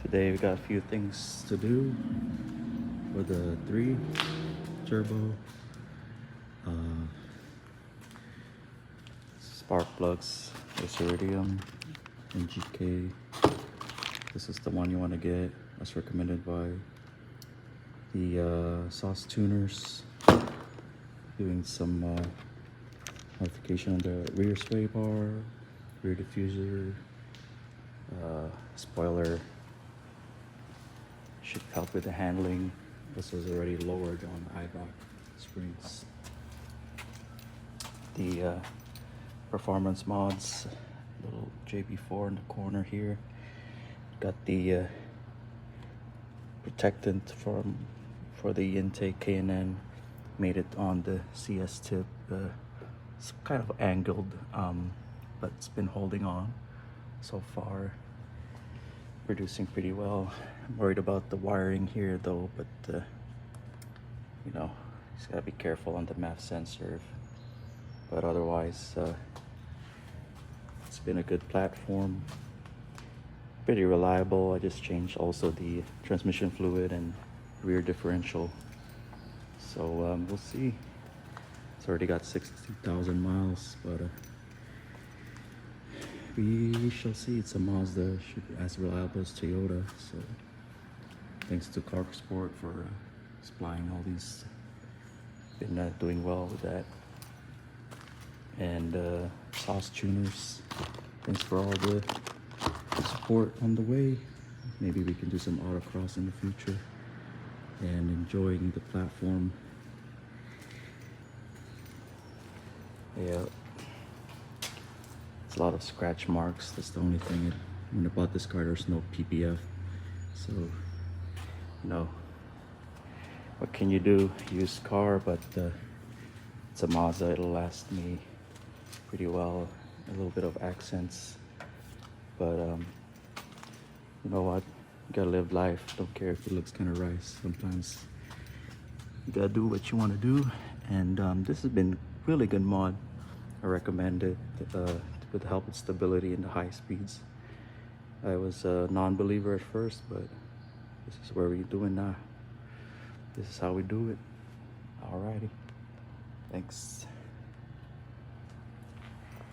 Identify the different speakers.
Speaker 1: Today we got a few things to do for the 3 turbo spark plugs. This Iridium and GK. This is the one you want to get. That's recommended by the sauce tuners. Doing some modification on the rear sway bar, rear diffuser, spoiler. Should help with the handling. This was already lowered on eibach springs. The performance mods, little JB4 in the corner here. Got the protectant for the intake K&N. Made it on the CS tip. It's kind of angled, but it's been holding on so far. Producing pretty well. I'm worried about the wiring here though, but you know, just gotta be careful on the MAF sensor. But otherwise, it's been a good platform. Pretty reliable. I just changed also the transmission fluid and rear differential. So we'll see. It's already got 60,000 miles, but we shall see. It's a Mazda, should be as reliable as Toyota. So thanks to Car Sport for supplying all these. Been doing well with that. And sauce tuners, thanks for all the support on the way. Maybe we can do some autocross in the future. And enjoying the platform. Yeah. It's a lot of scratch marks. That's the only thing. When I bought this car, there's no PPF. So, you know, what can you do? Used car, but it's a Mazda. It'll last me pretty well. A little bit of accents. But, you know what? You gotta live life. Don't care if it looks kind of rice. Sometimes you gotta do what you want to do. And this has been really good mod. I recommend it. With help and stability in the high speeds. I was a non-believer at first, but this is where we're doing now. This is how we do it. Alrighty. Thanks.